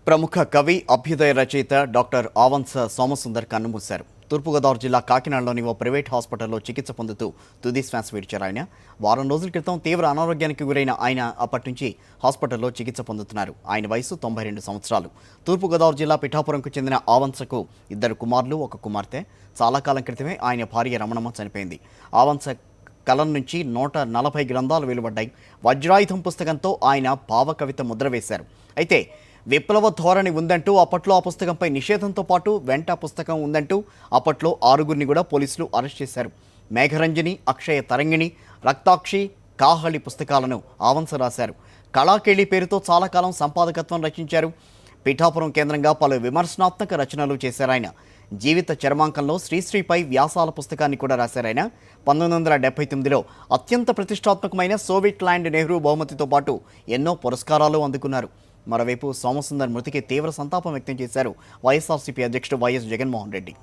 ప్రముఖ కవి అభ్యుదయ రచయిత డాక్టర్ ఆవంస సోమసుందర్ కన్నుమూశారు. తూర్పుగోదావరి జిల్లా కాకినాడలోని ఓ ప్రైవేట్ హాస్పిటల్లో చికిత్స పొందుతూ తుది శ్వాస విడిచారు. ఆయన వారం రోజుల క్రితం తీవ్ర అనారోగ్యానికి గురైన ఆయన అప్పటి నుంచి హాస్పిటల్లో చికిత్స పొందుతున్నారు. ఆయన వయసు 92 సంవత్సరాలు. తూర్పుగోదావరి జిల్లా పిఠాపురంకు చెందిన ఆవంసకు 2 కుమారులు, 1 కుమార్తె. చాలా కాలం క్రితమే ఆయన భార్య రమణమ్మ చనిపోయింది. ఆవంస కలం నుంచి 140 గ్రంథాలు వెలువడ్డాయి. వజ్రాయుధం పుస్తకంతో ఆయన భావకవిత ముద్ర వేశారు. అయితే విప్లవ ధోరణి ఉందంటూ అప్పట్లో ఆ పుస్తకంపై నిషేధంతో పాటు వెంట పుస్తకం ఉందంటూ అప్పట్లో 6గురిని కూడా పోలీసులు అరెస్ట్ చేశారు. మేఘరంజని, అక్షయ తరంగిణి, రక్తాక్షి, కాహళి పుస్తకాలను ఆవంస రాశారు. కళాకేళి పేరుతో చాలా కాలం సంపాదకత్వం రచించారు. పిఠాపురం కేంద్రంగా పలు విమర్శనాత్మక రచనలు చేశారాయన. జీవిత చరమాంకంలో శ్రీశ్రీపై వ్యాసాల పుస్తకాన్ని కూడా రాశారాయన. 1979లో అత్యంత ప్రతిష్టాత్మకమైన సోవియట్ ల్యాండ్ నెహ్రూ బహుమతితో పాటు ఎన్నో పురస్కారాలు అందుకున్నారు. మరోవైపు సోమసుందర్ మృతికి తీవ్ర సంతాపం వ్యక్తం చేశారు వైఎస్ఆర్సీపీ అధ్యక్షుడు వైఎస్ జగన్మోహన్ రెడ్డి.